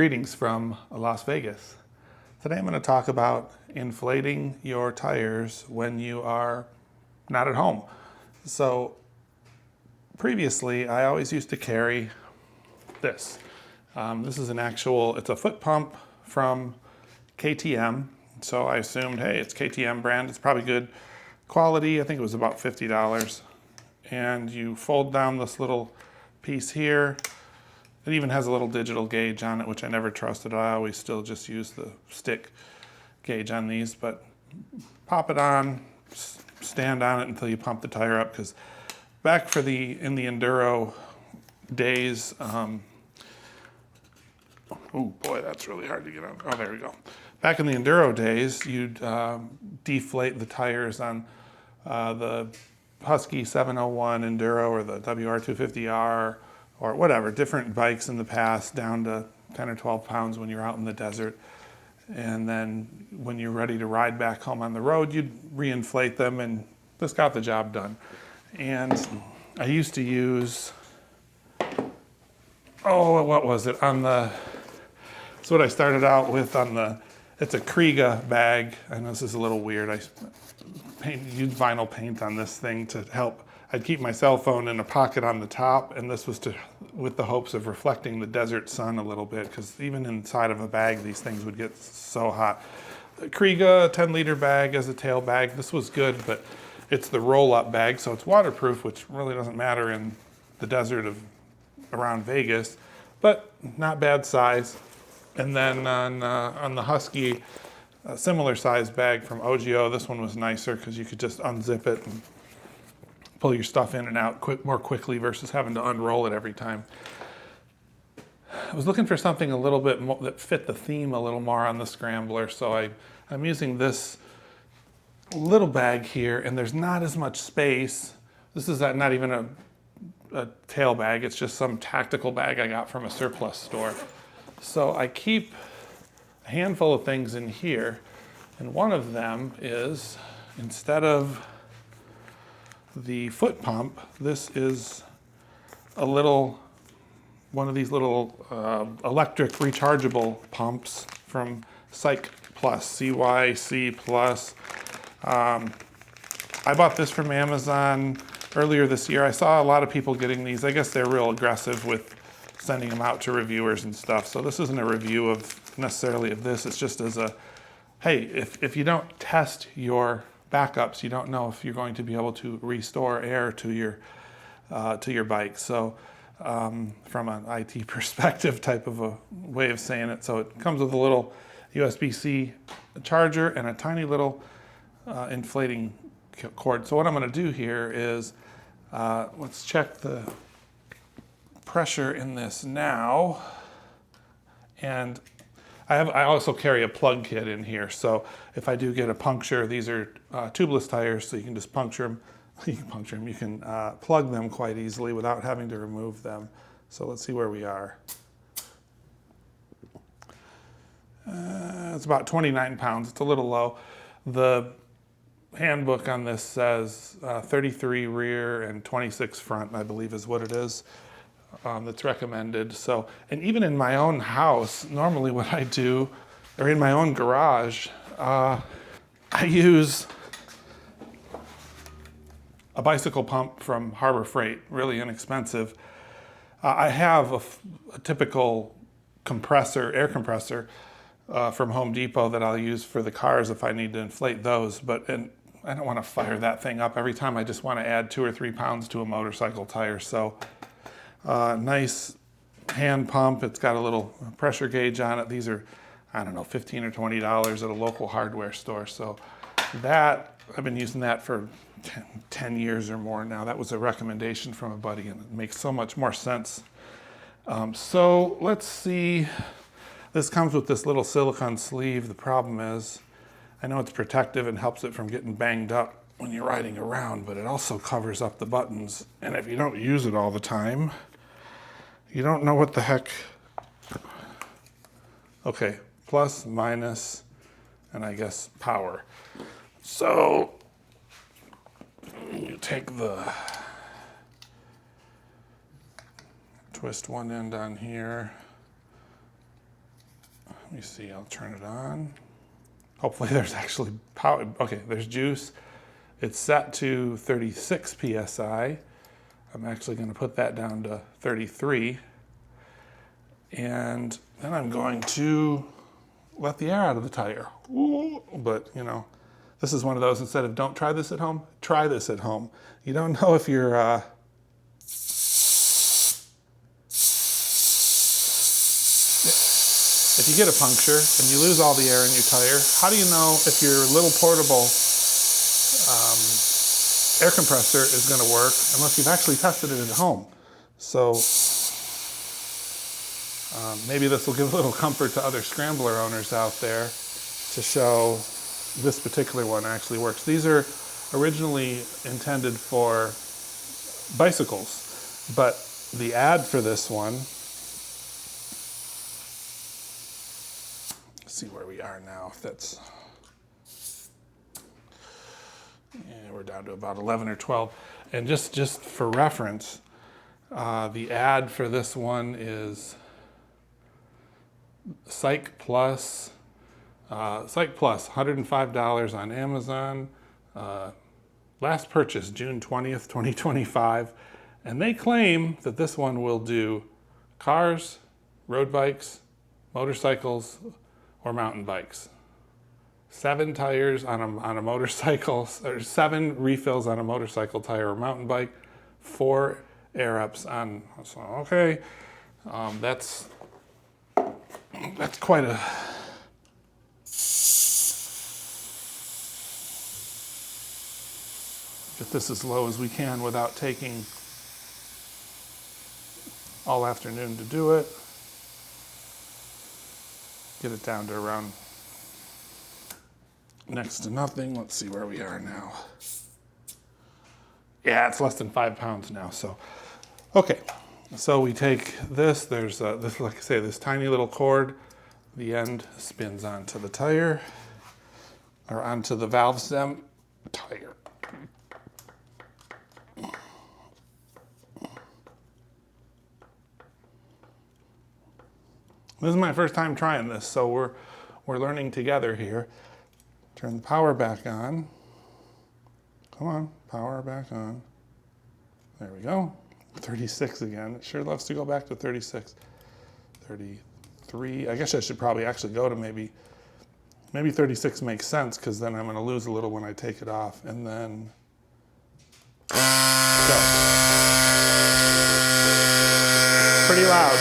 Greetings from Las Vegas. Today I'm going to talk about inflating your tires when you are not at home. So previously I always used to carry this. This is it's a foot pump from KTM. So I assumed, hey, it's KTM brand, it's probably good quality. I think it was about $50. And you fold down this little piece here. It even has a little digital gauge on it, which I never trusted. I always still just use the stick gauge on these, but pop it on, stand on it until you pump the tire up, because back in the enduro days, oh boy, that's really hard to get on. Oh, there we go. Back in the enduro days, you'd deflate the tires on the Husky 701 Enduro or the WR250R or whatever, different bikes in the past, down to 10 or 12 pounds when you're out in the desert. And then when you're ready to ride back home on the road, you'd reinflate them, and this got the job done. And I used to use, what was it? That's what I started out with it's a Kriega bag. I know this is a little weird. I used vinyl paint on this thing to help. I'd keep my cell phone in a pocket on the top, and this was with the hopes of reflecting the desert sun a little bit, because even inside of a bag, these things would get so hot. Kriega 10-liter bag as a tail bag. This was good, but it's the roll-up bag, so it's waterproof, which really doesn't matter in the desert around Vegas, but not bad size. And then on the Husky, a similar size bag from OGO. This one was nicer because you could just unzip it and pull your stuff in and out more quickly versus having to unroll it every time. I was looking for something a little bit more that fit the theme a little more on the Scrambler, so I'm using this little bag here, and there's not as much space. This is not even a tail bag, it's just some tactical bag I got from a surplus store. So I keep a handful of things in here, and one of them is, instead of the foot pump, this is one of these little electric rechargeable pumps from CYCPLUS. I bought this from Amazon earlier this year. I saw a lot of people getting these. I guess they're real aggressive with sending them out to reviewers and stuff. So this isn't a review necessarily of this. It's just as hey, if you don't test your backups, you don't know if you're going to be able to restore air to your bike. So from an IT perspective type of a way of saying it. So it comes with a little USB-C charger and a tiny little inflating cord. So what I'm going to do here is let's check the pressure in this now. And I also carry a plug kit in here, so if I do get a puncture, these are tubeless tires, so you can just puncture them. You can plug them quite easily without having to remove them. So let's see where we are. It's about 29 pounds. It's a little low. The handbook on this says 33 rear and 26 front, I believe is what it is. That's recommended. So, and even in my own house, normally what I do, or in my own garage, I use a bicycle pump from Harbor Freight, really inexpensive. I have a typical air compressor from Home Depot that I'll use for the cars if I need to inflate those, and I don't want to fire that thing up every time. I just want to add 2 or 3 pounds to a motorcycle tire. So nice hand pump. It's got a little pressure gauge on it. These are, I don't know, $15 or $20 at a local hardware store. So I've been using that for 10 years or more now. That was a recommendation from a buddy, and it makes so much more sense. So let's see. This comes with this little silicone sleeve. The problem is, I know it's protective and helps it from getting banged up when you're riding around, but it also covers up the buttons. And if you don't use it all the time, you don't know what the heck. Okay, plus, minus, and I guess power. So you take twist one end on here, Let me see, I'll turn it on. Hopefully there's actually power. Okay, there's juice. It's set to 36 PSI. I'm actually going to put that down to 33. And then I'm going to let the air out of the tire. Ooh, but you know, this is one of those, instead of don't try this at home, try this at home. You don't know if you're, if you get a puncture and you lose all the air in your tire, how do you know if your little portable air compressor is going to work unless you've actually tested it at home? So maybe this will give a little comfort to other Scrambler owners out there to show this particular one actually works. These are originally intended for bicycles, but the ad for this one, let's see where we are now. If that's, yeah, we're down to about 11 or 12. And just for reference, the ad for this one is CYCPLUS, $105 on Amazon. Last purchase, June 20th, 2025. And they claim that this one will do cars, road bikes, motorcycles, or mountain bikes. 7 tires on a motorcycle, or 7 refills on a motorcycle tire or mountain bike, 4 air ups on, so okay, that's quite a, get this as low as we can without taking all afternoon to do it. Get it down to around next to nothing. Let's see where we are now. Yeah, it's less than 5 pounds now. So, okay. So we take this. There's this, like I say, this tiny little cord. The end spins onto the tire, or onto the valve stem tire. This is my first time trying this, so we're learning together here. Turn the power back on. Come on, power back on. There we go. 36 again. It sure loves to go back to 36. 33. I guess I should probably actually go to maybe 36 makes sense, because then I'm going to lose a little when I take it off. And then go. Pretty loud.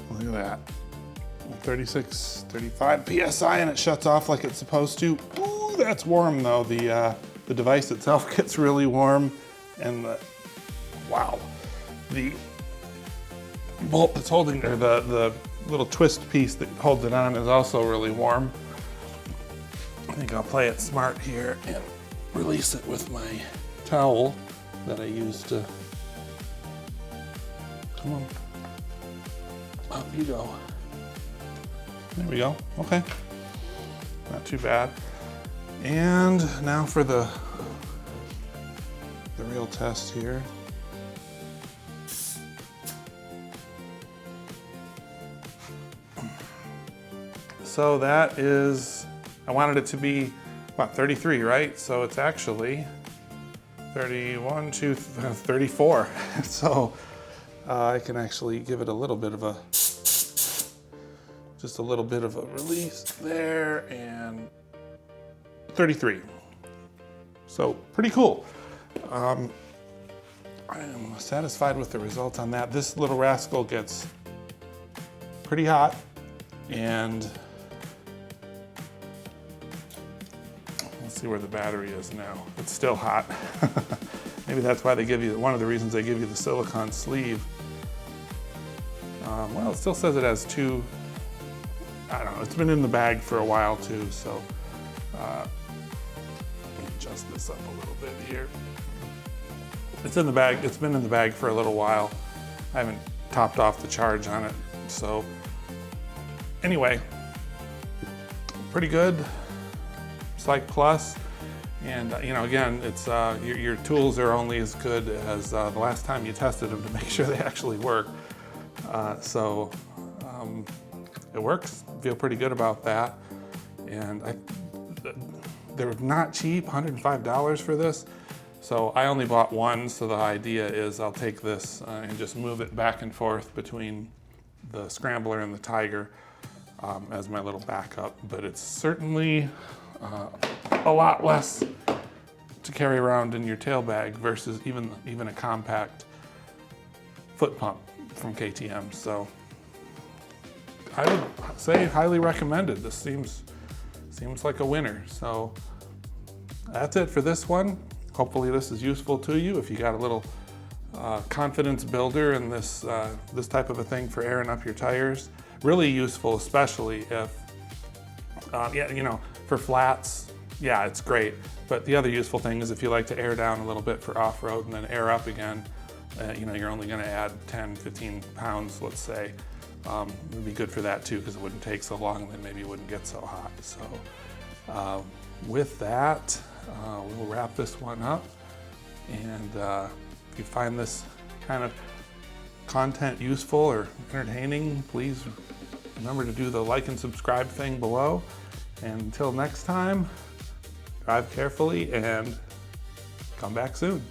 Look at that. 36, 35 PSI, and it shuts off like it's supposed to. Ooh, that's warm though. The device itself gets really warm, and wow, the bolt that's holding, or the little twist piece that holds it on, is also really warm. I think I'll play it smart here and release it with my towel that I used to. Come on. Up you go. There we go. Okay. Not too bad. And now for the real test here. So that is, I wanted it to be, what, 33, right? So it's actually 31, 2, 34. So I can actually give it a little bit of a, just a little bit of a release there, and 33. So pretty cool. I am satisfied with the results on that. This little rascal gets pretty hot, And let's see where the battery is now. It's still hot. Maybe that's why they give you, one of the reasons they give you the silicone sleeve. Well, it still says it has two, I don't know, it's been in the bag for a while too, so let me adjust this up a little bit here. It's in the bag, it's been in the bag for a little while. I haven't topped off the charge on it, so anyway, pretty good. CYCPLUS, and you know, again, it's your tools are only as good as the last time you tested them to make sure they actually work. So it works. Feel pretty good about that. And they're not cheap, $105 for this. So I only bought one. So the idea is I'll take this and just move it back and forth between the Scrambler and the Tiger as my little backup. But it's certainly a lot less to carry around in your tail bag versus even a compact foot pump from KTM. So I would say highly recommended. This seems like a winner. So that's it for this one. Hopefully this is useful to you. If you got a little confidence builder in this type of a thing for airing up your tires, really useful, especially if yeah, you know, for flats, yeah, it's great. But the other useful thing is if you like to air down a little bit for off-road and then air up again, you know, you're only going to add 10, 15 pounds, let's say. It'd be good for that too, because it wouldn't take so long and then maybe it wouldn't get so hot. So with that, we'll wrap this one up. And if you find this kind of content useful or entertaining, please remember to do the like and subscribe thing below. And until next time, drive carefully and come back soon.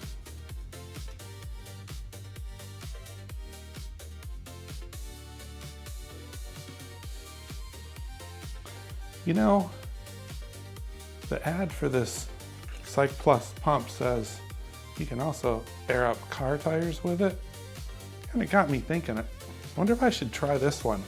You know, the ad for this CYCPLUS pump says you can also air up car tires with it. Kind of got me thinking, I wonder if I should try this one.